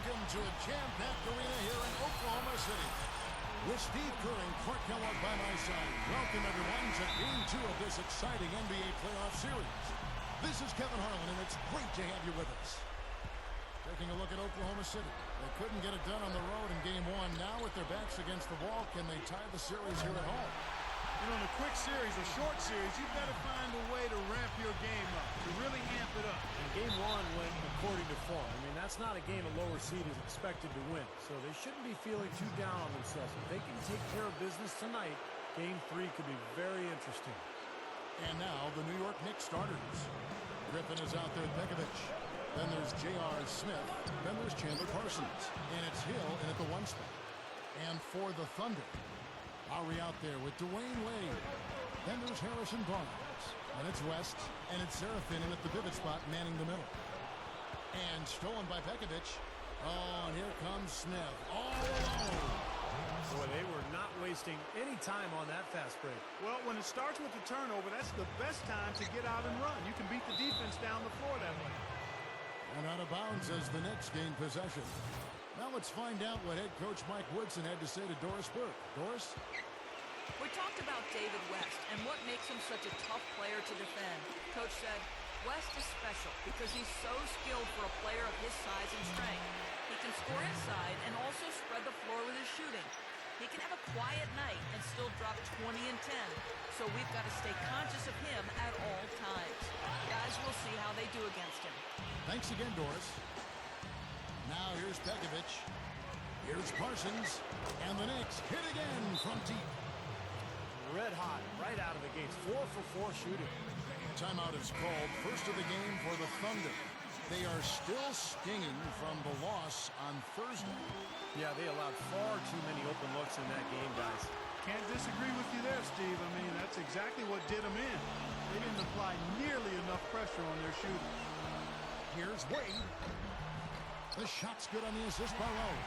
Welcome to a jam-packed arena here in Oklahoma City. With Steve Kerr and Clark Kellogg by my side, welcome everyone to Game 2 of this exciting NBA playoff series. This is Kevin Harlan, and it's great to have you with us. Taking a look at Oklahoma City. They couldn't get it done on the road in Game 1. Now with their backs against the wall, can they tie the series here at home? You know, in a quick series, a short series, you've got to find a way to ramp your game up, to really amp it up. And Game 1 went according to form. I mean, that's not a game a lower seed is expected to win, so they shouldn't be feeling too down on themselves. If they can take care of business tonight, Game 3 could be very interesting. And now the New York Knicks starters. Griffin is out there with Pekovic. Then there's J.R. Smith. Then there's Chandler Parsons. And it's Hill in at the 1 spot. And for the Thunder, Lowry out there with Dwayne Wade. Then there's Harrison Barnes. And it's West. And it's Serafin in at the pivot spot, manning the middle. And stolen by Pekovic. Oh, and here comes Smith. All alone. Boy, they were not wasting any time on that fast break. Well, when it starts with the turnover, that's the best time to get out and run. You can beat the defense down the floor that way. And out of bounds as the Knicks gain possession. Now let's find out what head coach Mike Woodson had to say to Doris Burke. Doris? We talked about David West and what makes him such a tough player to defend. Coach said, West is special because he's so skilled for a player of his size and strength. He can score inside and also spread the floor with his shooting. He can have a quiet night and still drop 20 and 10. So we've got to stay conscious of him at all times. Guys, we'll see how they do against him. Thanks again, Doris. Now here's Pekovic. Here's Parsons. And the Knicks hit again from deep. Red hot right out of the gates. 4 for 4 shooting. Timeout is called. First of the game for the Thunder. They are still stinging from the loss on Thursday. Yeah, they allowed far too many open looks in that game, guys. Can't disagree with you there, Steve. I mean, that's exactly what did them in. They didn't apply nearly enough pressure on their shooting. Here's Wade. The shot's good on the assist by Lowe.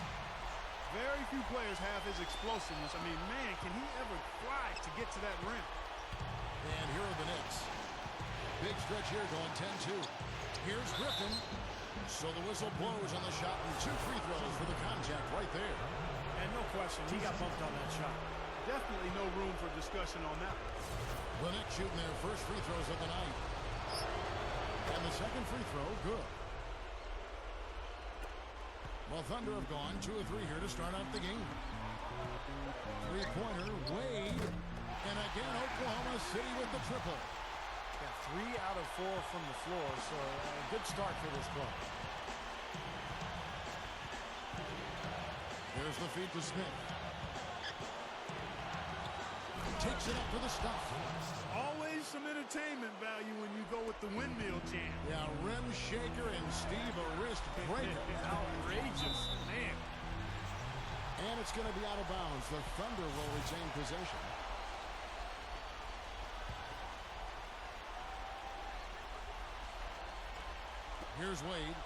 Very few players have his explosiveness. I mean, man, can he ever fly to get to that rim? And here are the Knicks. Big stretch here going 10-2. Here's Griffin. So the whistle blows on the shot and 2 free throws for the contact right there. And no question, he got bumped on that shot. Definitely no room for discussion on that one. The Knicks shooting their first free throws of the night. And the second free throw, good. Well, Thunder have gone 2 of 3 here to start out the game. Three-pointer, Wade. And again, Oklahoma City with the triple. Yeah, 3 out of 4 from the floor, so a good start for this club. Here's the feed to Smith. Takes it up for the stuff. Always some entertainment value when you go with the windmill jam. Yeah, rim shaker and Steve a wrist breaker. Outrageous, man. And it's going to be out of bounds. The Thunder will retain possession. Here's Wade.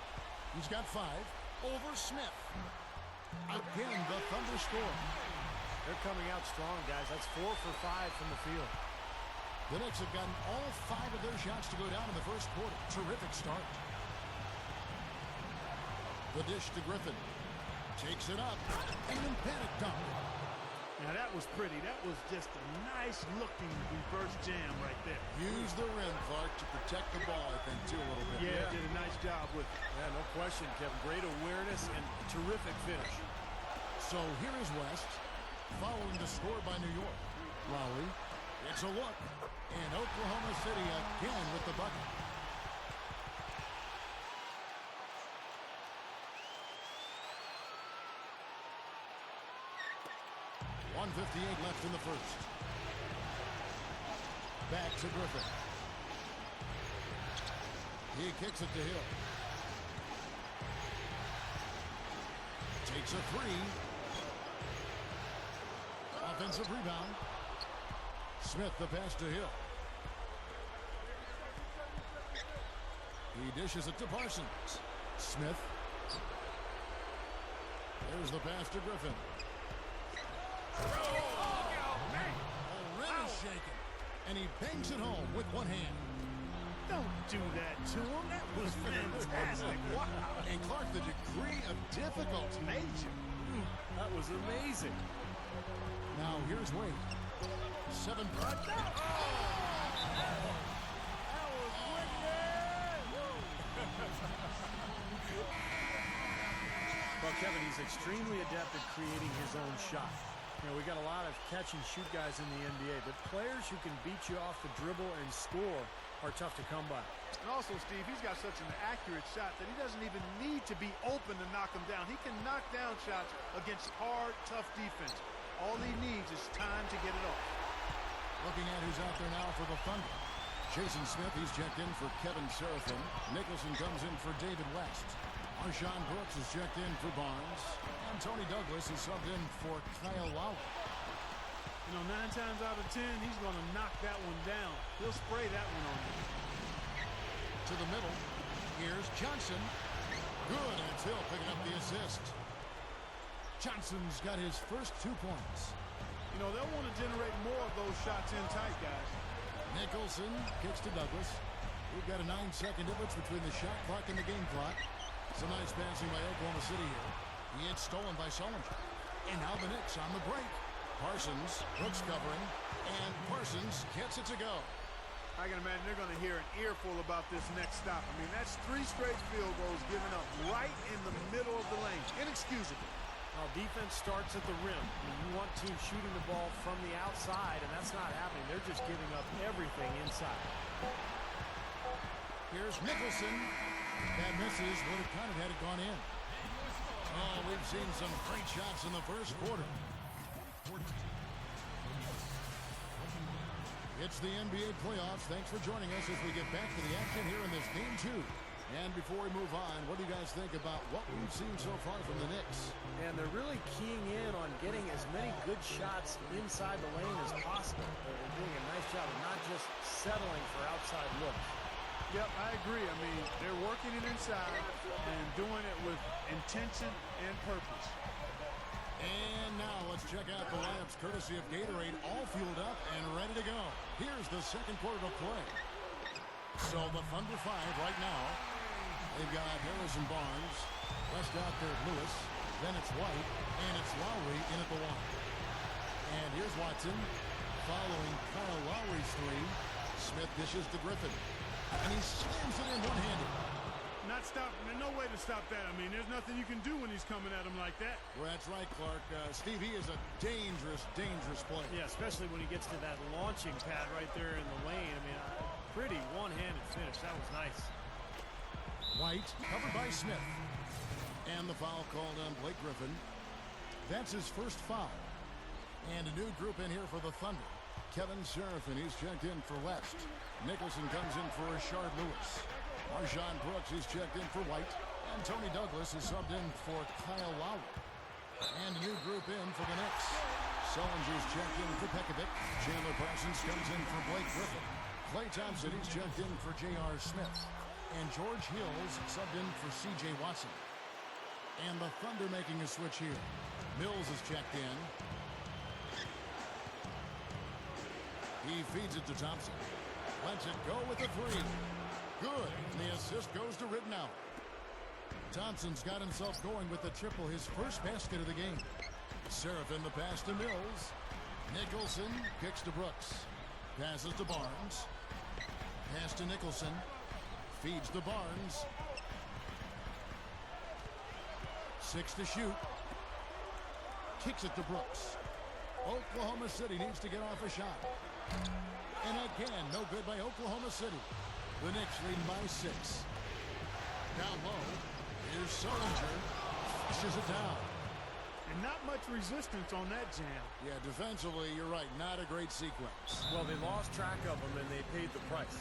He's got 5 over Smith. Again, the Thunder score. They're coming out strong, guys. That's 4 for 5 from the field. The Knicks have gotten all 5 of their shots to go down in the first quarter. Terrific start. The dish to Griffin. Takes it up. And emphatic dunk. Now that was pretty. That was just a nice-looking reverse jam right there. Use the rim, Clark, to protect the ball, I think, too, a little bit. Yeah, did a nice job with it. Yeah, no question, Kevin. Great awareness and terrific finish. So here is West, following the score by New York. Lowry, it's a look, and Oklahoma City again with the bucket. .158 left in the first. Back to Griffin. He kicks it to Hill. Takes a 3. Offensive rebound. Smith the pass to Hill. He dishes it to Parsons. Smith. There's the pass to Griffin. The rim is shaken. And he bangs it home with one hand. Don't do that to him. That was fantastic. Wow. And Clark the degree of difficulty. Major. That was amazing. Now here's Wade. 7 foot. Well, Kevin, he's extremely adept at creating his own shot. You know, we got a lot of catch-and-shoot guys in the NBA, but players who can beat you off the dribble and score are tough to come by. And also, Steve, he's got such an accurate shot that he doesn't even need to be open to knock him down. He can knock down shots against hard, tough defense. All he needs is time to get it off. Looking at who's out there now for the Thunder. Jason Smith, he's checked in for Kevin Seraphin. Nicholson comes in for David West. Marshawn Brooks is checked in for Barnes. And Tony Douglas is subbed in for Kyle Lowry. You know, 9 times out of 10, he's going to knock that one down. He'll spray that one on you. To the middle. Here's Johnson. Good, and it's Hill picking up the assist. Johnson's got his first 2 points. You know, they'll want to generate more of those shots in tight, guys. Nicholson kicks to Douglas. We've got a 9-second difference between the shot clock and the game clock. Some nice passing by Oklahoma City here. It's stolen by Sullinger. And now the Knicks on the break. Parsons, Brooks covering, and Parsons gets it to go. I can imagine they're going to hear an earful about this next stop. I mean, that's 3 straight field goals given up right in the middle of the lane. Inexcusable. Well, defense starts at the rim. I mean, you want teams shooting the ball from the outside, and that's not happening. They're just giving up everything inside. Here's Nicholson. That misses. Would have counted had it gone in. Oh, we've seen some great shots in the first quarter. It's the NBA playoffs. Thanks for joining us as we get back to the action here in this game 2. And before we move on, what do you guys think about what we've seen so far from the Knicks? And they're really keying in on getting as many good shots inside the lane as possible. They're doing a nice job of not just settling for outside looks. Yep, I agree. I mean, they're working it inside and doing it with intention and purpose. And now let's check out the lineups courtesy of Gatorade, all fueled up and ready to go. Here's the second quarter to play. So the Thunder 5 right now. They've got Harrison Barnes, West out there Lewis, then it's White, and it's Lowry in at the 1. And here's Watson following Kyle Lowry's 3. Smith dishes to Griffin, and he slams it in one-handed. Not stop. There's no way to stop that. I mean, there's nothing you can do when he's coming at him like that. Well, that's right, Clark. Steve, he is a dangerous, dangerous player. Yeah, especially when he gets to that launching pad right there in the lane. I mean, pretty one-handed finish. That was nice. White covered by Smith. And the foul called on Blake Griffin. That's his first foul. And a new group in here for the Thunder. Kevin Seraphin, he's checked in for West. Nicholson comes in for Rashard Lewis. Marshawn Brooks is checked in for White. And Tony Douglas is subbed in for Kyle Lowry. And a new group in for the Knicks. Sullinger's checked in for Pekovic. Chandler Parsons comes in for Blake Griffin. Klay Thompson, he's checked in for J.R. Smith. And George Hill's subbed in for C.J. Watson. And the Thunder making a switch here. Mills is checked in. He feeds it to Thompson. Lets it go with the 3. Good. And the assist goes to Rittenhouse. Thompson's got himself going with the triple, his first basket of the game. Seraphin the pass to Mills. Nicholson kicks to Brooks. Passes to Barnes. Pass to Nicholson. Feeds to Barnes. 6 to shoot. Kicks it to Brooks. Oklahoma City needs to get off a shot. And again, no good by Oklahoma City. The Knicks leading by 6. Down low. Here's Sullinger. Fishes it down. And not much resistance on that jam. Yeah, defensively, you're right. Not a great sequence. Well, they lost track of him, and they paid the price.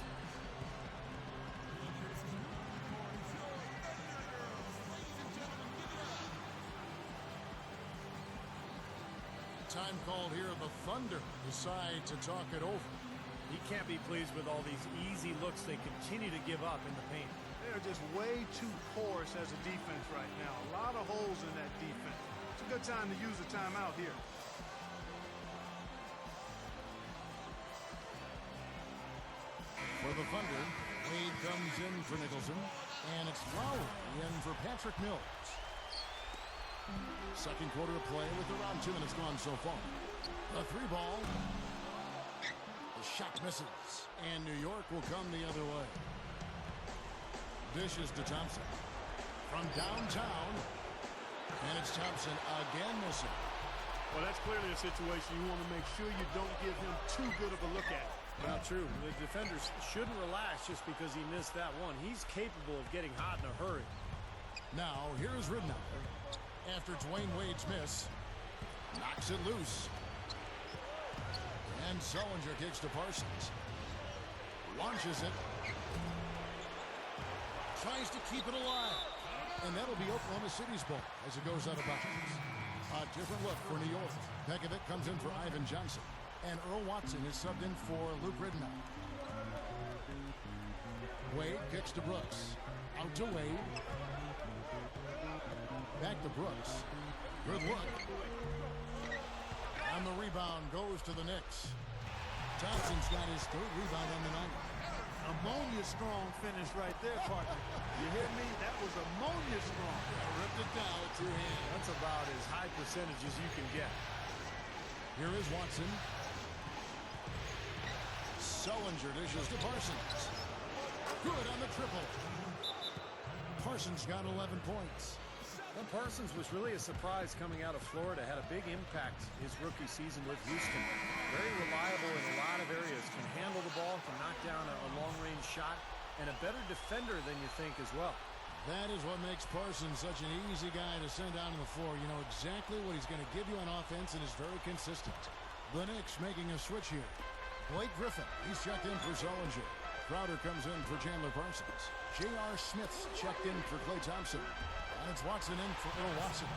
Time called here. The Thunder decide to talk it over. He can't be pleased with all these easy looks they continue to give up in the paint. They're just way too porous as a defense right now. A lot of holes in that defense. It's a good time to use a timeout here. For the Thunder, Wade comes in for Nicholson, and it's Lowry in for Patrick Mills. Second quarter of play with around 2 minutes gone so far. The three ball. The shot misses, and New York will come the other way. Dishes to Thompson. From downtown, and it's Thompson again missing. Well, that's clearly a situation you want to make sure you don't give him too good of a look at. Not true. The defenders shouldn't relax just because he missed that one. He's capable of getting hot in a hurry. Now, here's Ridnour. After Dwayne Wade's miss, knocks it loose. And Sullinger kicks to Parsons. Launches it. Tries to keep it alive. And that'll be Oklahoma City's ball as it goes out of bounds. A different look for New York. Pekovic comes in for Ivan Johnson. And Earl Watson is subbed in for Luke Ridnour. Wade kicks to Brooks. Out to Wade. Back to Brooks. Good look. And the rebound goes to the Knicks. Thompson's got his third rebound on the night. Ammonia strong finish right there, partner. You hear me? That was ammonia strong. Ripped it down with two hands. That's about as high percentage as you can get. Here is Watson. Sullinger dishes to Parsons. Good on the triple. Parsons got 11 points. Well, Parsons was really a surprise coming out of Florida. Had a big impact his rookie season with Houston. Very reliable in a lot of areas. Can handle the ball, can knock down a long-range shot, and a better defender than you think as well. That is what makes Parsons such an easy guy to send down to the floor. You know exactly what he's going to give you on offense and is very consistent. The Knicks making a switch here. Blake Griffin, he's checked in for Sullinger. Crowder comes in for Chandler Parsons. J.R. Smith's checked in for Klay Thompson. And it's Watson in for Earl Watson.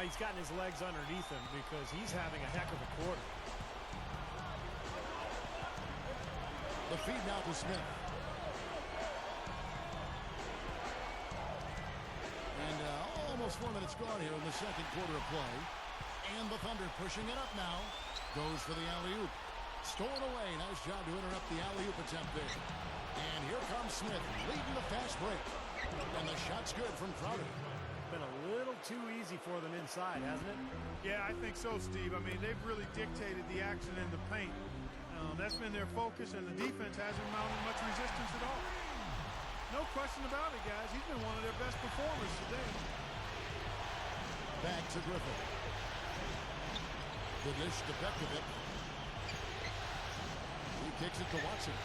He's gotten his legs underneath him because he's having a heck of a quarter. The feed now to Smith. And almost 4 minutes gone here in the second quarter of play. And the Thunder pushing it up now. Goes for the alley-oop. Stolen away. Nice job to interrupt the alley-oop attempt there. And here comes Smith leading the fast break. And the shot's good from Crowder. Been a little too easy for them inside, hasn't it? Yeah, I think so, Steve. I mean, they've really dictated the action in the paint. That's been their focus, and the defense hasn't mounted much resistance at all. No question about it, guys. He's been one of their best performers today. Back to Griffin. The dish to Pekovic. He kicks it to Watson.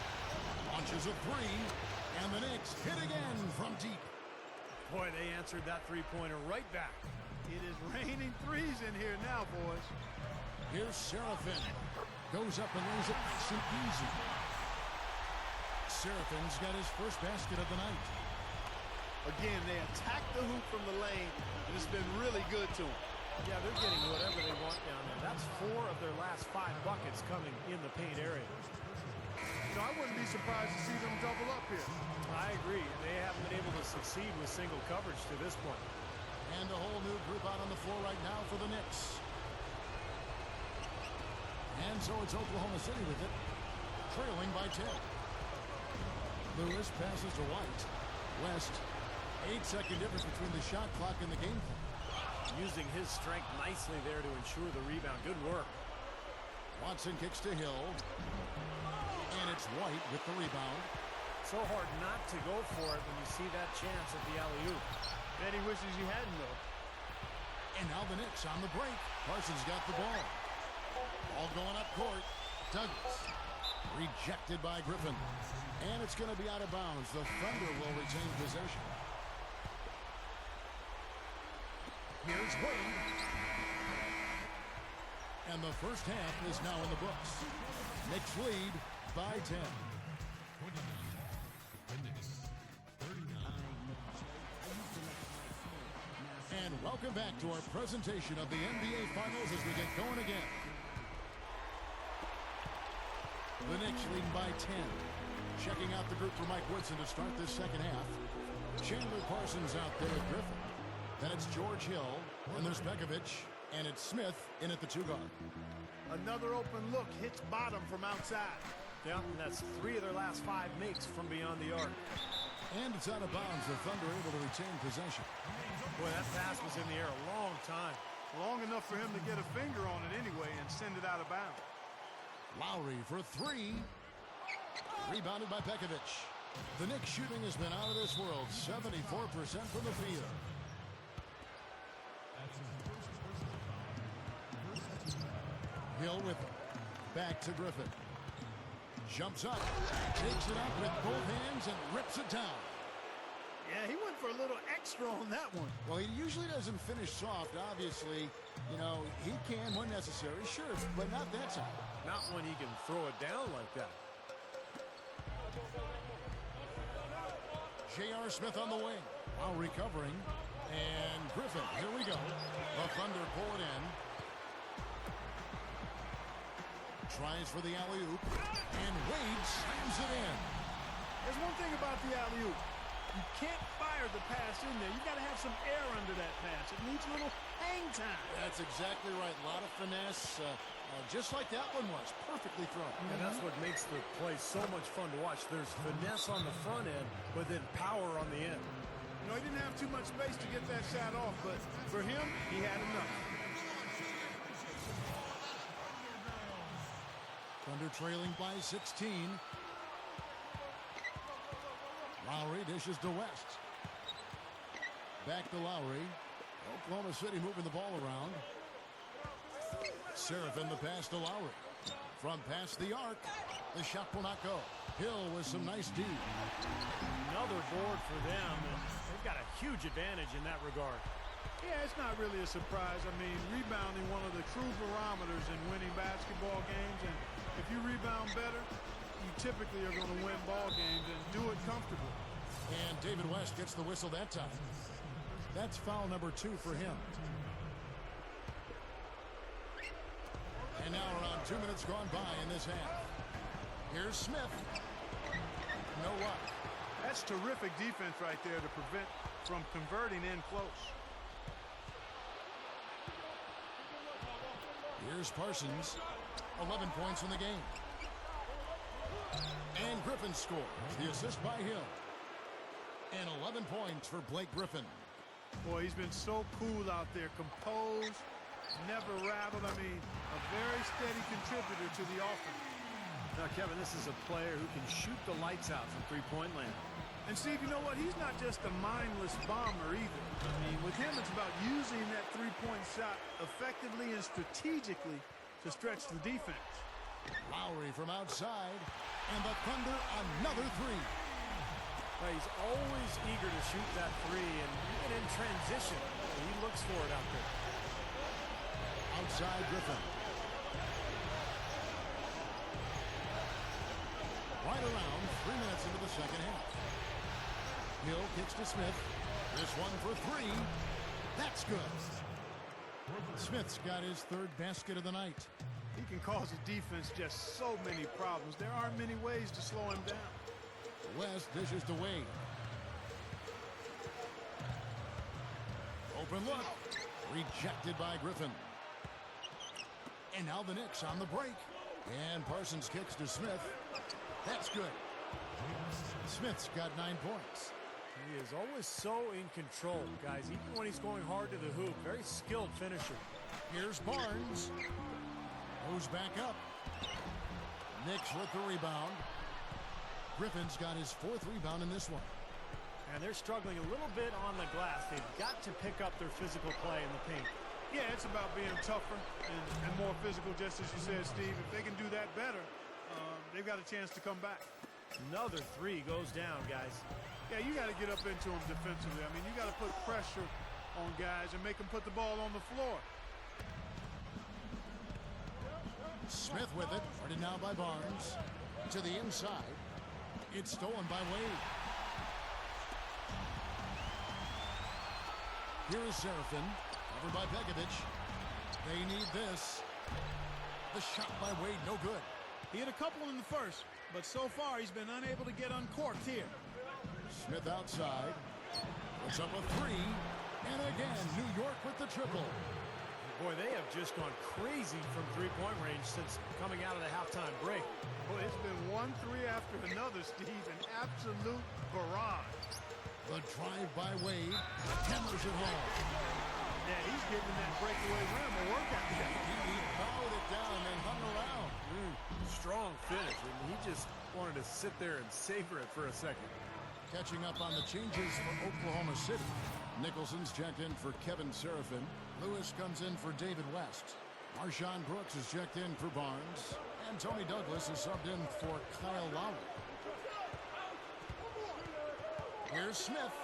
Launches a three, and the Knicks hit again from deep. Boy, they answered that three-pointer right back. It is raining threes in here now, boys. Here's Seraphin. Goes up and lays it nice and easy. Seraphin's got his first basket of the night. Again, they attack the hoop from the lane, and it's been really good to them. Yeah, they're getting whatever they want down there. That's 4 of their last 5 buckets coming in the paint area. You know, I wouldn't be surprised to see them double up here. I agree. They haven't been able to succeed with single coverage to this point. And a whole new group out on the floor right now for the Knicks. And so it's Oklahoma City with it, trailing by 10. Lewis passes to White. West, 8-second difference between the shot clock and the game clock. Using his strength nicely there to ensure the rebound. Good work. Watson kicks to Hill. And it's White with the rebound. So hard not to go for it when you see that chance at the alley-oop. Bet he wishes he hadn't, though. And now the Knicks on the break. Parsons got the ball. Ball going up court. Douglas. Rejected by Griffin. And it's going to be out of bounds. The Thunder will retain possession. Here's Wade. And the first half is now in the books. Knicks lead by 10. And welcome back to our presentation of the NBA Finals as we get going again. The Knicks leading by 10. Checking out the group for Mike Woodson to start this second half. Chandler Parsons out there with Griffin. Then it's George Hill, and there's Pekovic, and it's Smith in at the 2 guard. Another open look hits bottom from outside. Yeah, and that's 3 of their last 5 makes from beyond the arc. And it's out of bounds. The Thunder able to retain possession. Boy, that pass was in the air a long time. Long enough for him to get a finger on it anyway and send it out of bounds. Lowry for 3. Rebounded by Pekovic. The Knicks shooting has been out of this world. 74% from the field. Hill with it. Back to Griffin. Jumps up. Takes it up with both hands and rips it down. Yeah, he went for a little extra on that one. Well, he usually doesn't finish soft, obviously. You know, he can when necessary, sure, but not that time. Not when he can throw it down like that. J.R. Smith on the wing. While recovering. And Griffin, here we go. The Thunder pull it in. Tries for the alley-oop. And Wade slams it in. There's one thing about the alley-oop. You can't fire the pass in there. You got to have some air under that pass. It needs a little hang time. That's exactly right. A lot of finesse, just like that one was. Perfectly thrown. And that's what makes the play so much fun to watch. There's finesse on the front end, but then power on the end. You know, he didn't have too much space to get that shot off, but for him, he had enough. Thunder trailing by 16. Lowry dishes to West. Back to Lowry. Oklahoma City moving the ball around. Seraphin the pass to Lowry. From past the arc. The shot will not go. Hill with some nice D. Another board for them, and they've got a huge advantage in that regard. Yeah, it's not really a surprise. I mean, rebounding one of the true barometers in winning basketball games, and if you rebound better, you typically are going to win ball games and do it comfortably. And David West gets the whistle that time. That's foul number 2 for him. And now around 2 minutes gone by in this half. Here's Smith. No luck. That's terrific defense right there to prevent from converting in close. Here's Parsons. 11 points in the game. And Griffin scores. The assist by Hill. And 11 points for Blake Griffin. Boy, he's been so cool out there. Composed, never rattled. I mean, a very steady contributor to the offense. Now, Kevin, this is a player who can shoot the lights out from three-point land. And Steve, you know what? He's not just a mindless bomber either. I mean, with him, it's about using that three-point shot effectively and strategically to stretch the defense. Lowry from outside. And the Thunder another 3. Well, he's always eager to shoot that 3, and even in transition, he looks for it out there. Outside Griffin. Right around 3 minutes into the second half. Hill kicks to Smith. This one for 3. That's good. Smith's got his 3rd basket of the night. He can cause the defense just so many problems. There aren't many ways to slow him down. West dishes to Wade. Open look. Rejected by Griffin. And now the Knicks on the break. And Parsons kicks to Smith. That's good. Smith's got 9 points. He is always so in control, guys, even when he's going hard to the hoop. Very skilled finisher. Here's Barnes. Goes back up. Knicks with the rebound. Griffin's got his 4th rebound in this one. And they're struggling a little bit on the glass. They've got to pick up their physical play in the paint. Yeah, it's about being tougher and more physical, just as you said, Steve. If they can do that better, they've got a chance to come back. Another 3 goes down, guys. Yeah, you got to get up into them defensively. I mean, you got to put pressure on guys and make them put the ball on the floor. Smith with it. Guarded now by Barnes. To the inside. It's stolen by Wade. Here is Seraphin. Covered by Pekovic. They need this. The shot by Wade, no good. He had a couple in the first, but so far he's been unable to get uncorked here. Smith outside. Puts up a 3. And again, New York with the triple. Boy, they have just gone crazy from three-point range since coming out of the halftime break. Boy, it's been 1-3 after another, Steve. An absolute barrage. The drive by Wade. Hammers it home. Yeah, he's giving that breakaway rim a workout. He bowed it down and hung around. Strong finish. And he just wanted to sit there and savor it for a second. Catching up on the changes for Oklahoma City. Nicholson's checked in for Kevin Serafin. Lewis comes in for David West. Marshawn Brooks is checked in for Barnes. And Tony Douglas is subbed in for Kyle Lowry. Here's Smith.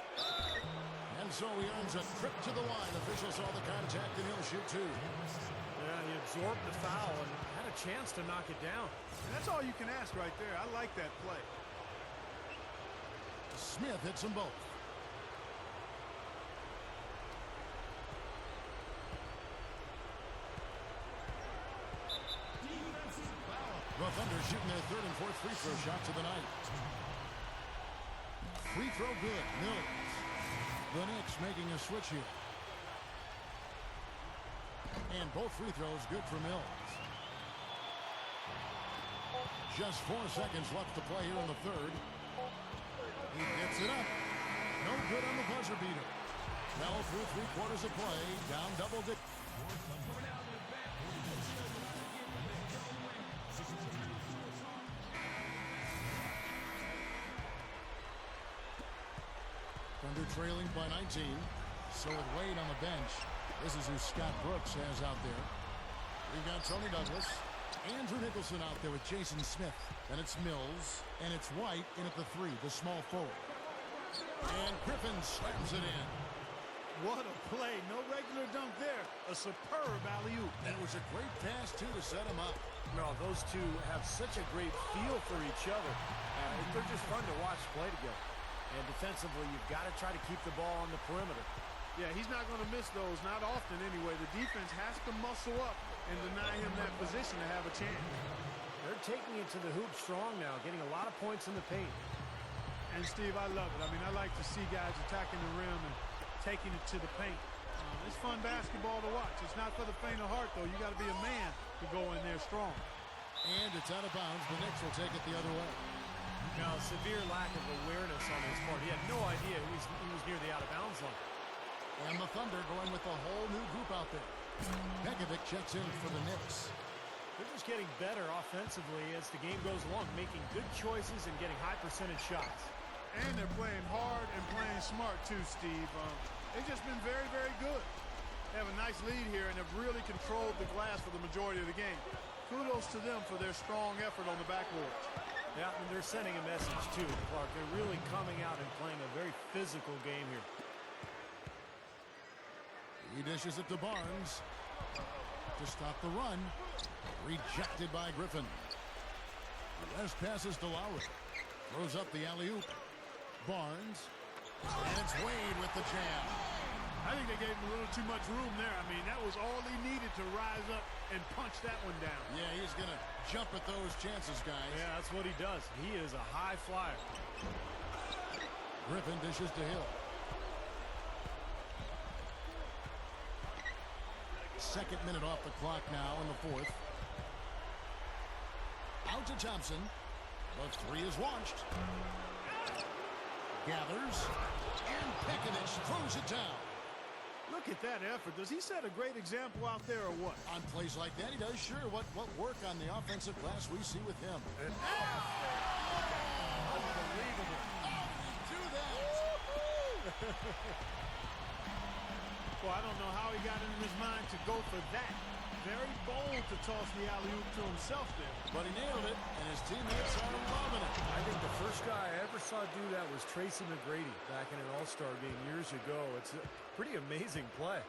And so he earns a trip to the line. Official saw the contact and he'll shoot two. Yeah, he absorbed the foul and had a chance to knock it down. And that's all you can ask right there. I like that play. Smith hits them both. The Thunder shooting their third and fourth free throw shots of the night. Free throw good. Mills. The Knicks making a switch here. And both free throws good for Mills. Just 4 seconds left to play here in the third. He gets it up. No good on the buzzer beater. Well, through 3/4 of play. Down double digits. Thunder trailing by 19. So with Wade on the bench, this is who Scott Brooks has out there. We've got Tony Douglas, Andrew Nicholson out there with Jason Smith. And it's Mills, and it's White in at the 3, the small forward. And Griffin slams it in. What a play. No regular dunk there. A superb alley-oop. And it was a great pass, too, to set him up. No, those two have such a great feel for each other. They're just fun to watch play together. And defensively, you've got to try to keep the ball on the perimeter. Yeah, he's not going to miss those, not often anyway. The defense has to muscle up and deny him that position to have a chance. They're taking it to the hoop strong now, getting a lot of points in the paint. And, Steve, I love it. I mean, I like to see guys attacking the rim and taking it to the paint. It's fun basketball to watch. It's not for the faint of heart, though. You got to be a man to go in there strong. And it's out of bounds. The Knicks will take it the other way. Now, severe lack of awareness on his part. He had no idea he was near the out-of-bounds line. And the Thunder going with a whole new group out there. Pekovic checks in for the Knicks. They're just getting better offensively as the game goes along, making good choices and getting high percentage shots. And they're playing hard and playing smart, too, Steve. They've just been very, very good. They have a nice lead here and have really controlled the glass for the majority of the game. Kudos to them for their strong effort on the backboards. Yeah, and they're sending a message, too, Clark. They're really coming out and playing a very physical game here. He dishes it to Barnes to stop the run. Rejected by Griffin. West passes to Lowry. Throws up the alley-oop. Barnes. And it's Wade with the jam. I think they gave him a little too much room there. I mean, that was all he needed to rise up and punch that one down. Yeah, he's going to jump at those chances, guys. Yeah, that's what he does. He is a high flyer. Griffin dishes to Hill. Second minute off the clock now in the fourth. Out to Thompson. The 3 is launched. Gathers. And Pekovic throws it down. Look at that effort. Does he set a great example out there or what? On plays like that, he does. Sure, what work on the offensive glass we see with him. Unbelievable. How did he do that? Well, I don't know how he got it in his mind to go for that. Very bold to toss the alley-oop to himself there. But he nailed it, and his teammates are loving it. I think the first guy I ever saw do that was Tracy McGrady back in an All-Star game years ago. It's a pretty amazing play.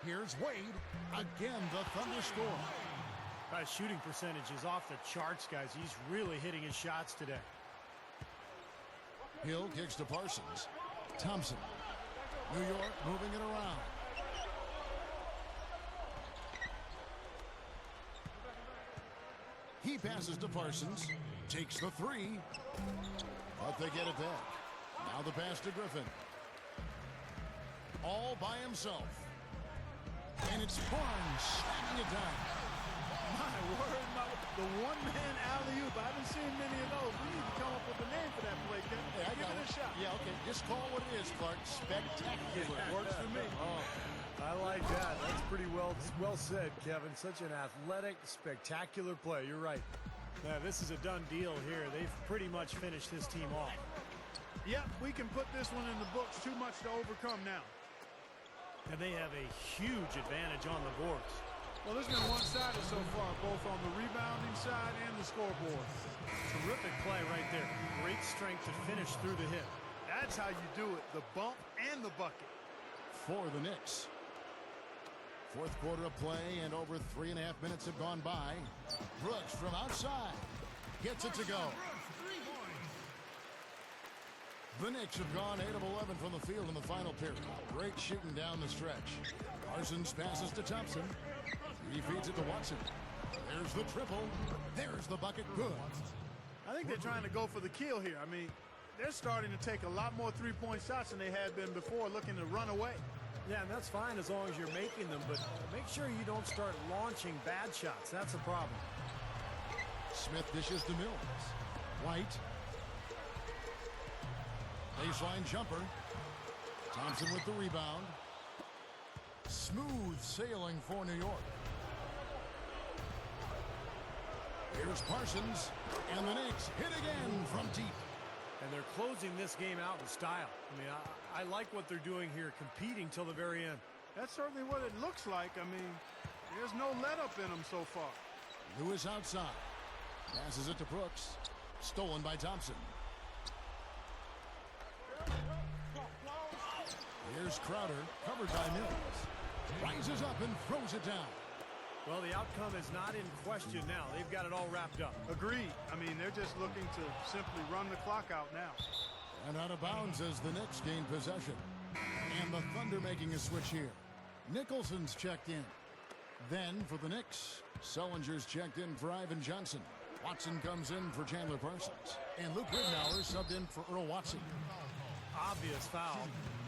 Here's Wade. Again, the Thunder score. His shooting percentage is off the charts, guys. He's really hitting his shots today. Hill kicks to Parsons. Thompson. New York moving it around. He passes to Parsons. Takes the 3. But they get it back. Now the pass to Griffin. All by himself. And it's Barnes slamming it down. My word, the one-man alley-oop. I haven't seen many of those. We need to come up with a name for that play, Kevin. Hey, I Give got it a shot. Yeah, okay. Just call what it is, Clark. Spectacular. Works for me. Oh, I like that. That's pretty well said, Kevin. Such an athletic, spectacular play. You're right. Yeah, this is a done deal here. They've pretty much finished this team off. Yep, we can put this one in the books. Too much to overcome now. And they have a huge advantage on the boards. Well, this has been one-sided so far, both on the rebounding side and the scoreboard. Terrific play right there. Great strength to finish through the hit. That's how you do it, the bump and the bucket. For the Knicks. Fourth quarter of play, and over 3.5 minutes have gone by. Brooks from outside gets it to go. The Knicks have gone 8 of 11 from the field in the final period. Great shooting down the stretch. Parsons passes to Thompson. He feeds it to Watson. There's the triple. There's the bucket. Good. I think they're trying to go for the kill here. I mean, they're starting to take a lot more three-point shots than they had been before, looking to run away. Yeah, and that's fine as long as you're making them, but make sure you don't start launching bad shots. That's a problem. Smith dishes to Mills. White. Baseline jumper. Thompson with the rebound. Smooth sailing for New York. Here's Parsons, and the Knicks hit again from deep. And they're closing this game out in style. I mean, I like what they're doing here, competing till the very end. That's certainly what it looks like. I mean, there's no let-up in them so far. Lewis outside. Passes it to Brooks. Stolen by Thompson. Here's Crowder, covered by Mills. Rises up and throws it down. Well, the outcome is not in question now. They've got it all wrapped up. Agreed. I mean, they're just looking to simply run the clock out now. And out of bounds as the Knicks gain possession. And the Thunder making a switch here. Nicholson's checked in. Then for the Knicks, Sullinger's checked in for Ivan Johnson. Watson comes in for Chandler Parsons. And Luke Ridnour subbed in for Earl Watson. Obvious foul.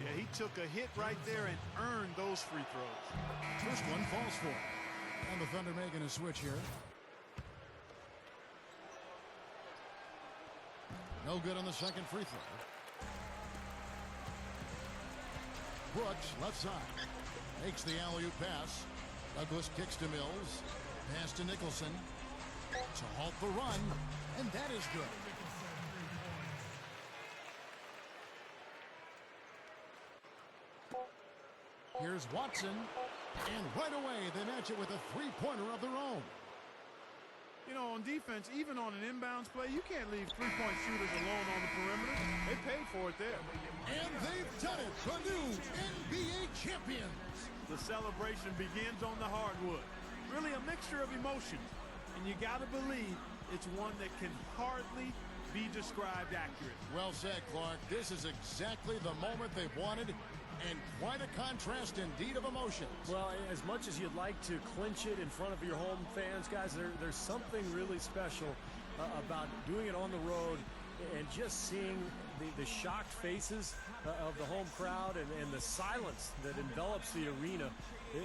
Yeah, he took a hit right there and earned those free throws. First one falls for him. And the Thunder making a switch here. No good on the second free throw. Brooks, left side. Makes the alley-oop pass. Douglas kicks to Mills. Pass to Nicholson. To halt the run. And that is good. Here's Watson. And right away, they match it with a three-pointer of their own. You know, on defense, even on an inbounds play, you can't leave three-point shooters alone on the perimeter. They paid for it there. And they've done it. The new NBA champions. The celebration begins on the hardwood. Really a mixture of emotions. And you got to believe it's one that can hardly be described accurately. Well said, Clark. This is exactly the moment they've wanted. And quite a contrast indeed of emotions. Well, as much as you'd like to clinch it in front of your home fans, guys, there's something really special about doing it on the road and just seeing the shocked faces of the home crowd and the silence that envelops the arena.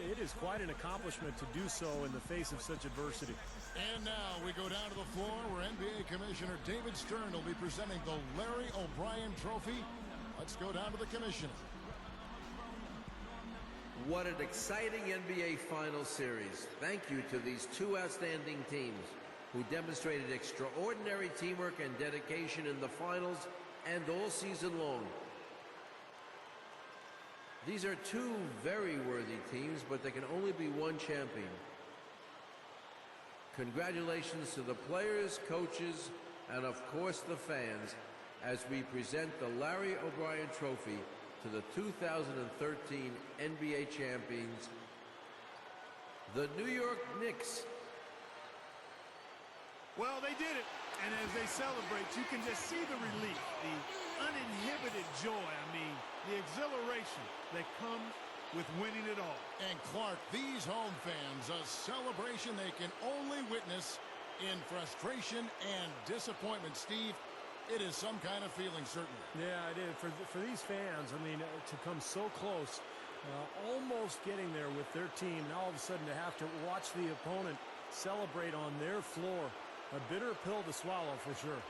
It is quite an accomplishment to do so in the face of such adversity. And now we go down to the floor where NBA Commissioner David Stern will be presenting the Larry O'Brien Trophy. Let's go down to the commissioner. What an exciting NBA Finals series. Thank you to these two outstanding teams who demonstrated extraordinary teamwork and dedication in the finals and all season long. These are two very worthy teams, but there can only be one champion. Congratulations to the players, coaches, and of course the fans as we present the Larry O'Brien Trophy to the 2013 NBA champions, the New York Knicks. Well, they did it. And as they celebrate, you can just see the relief, the uninhibited joy, the exhilaration that comes with winning it all. And Clark, these home fans, a celebration they can only witness in frustration and disappointment. Steve, it is some kind of feeling, certainly. Yeah, it is. For these fans, to come so close Almost getting there with their team. Now all of a sudden to have to watch the opponent celebrate on their floor. A bitter pill to swallow for sure.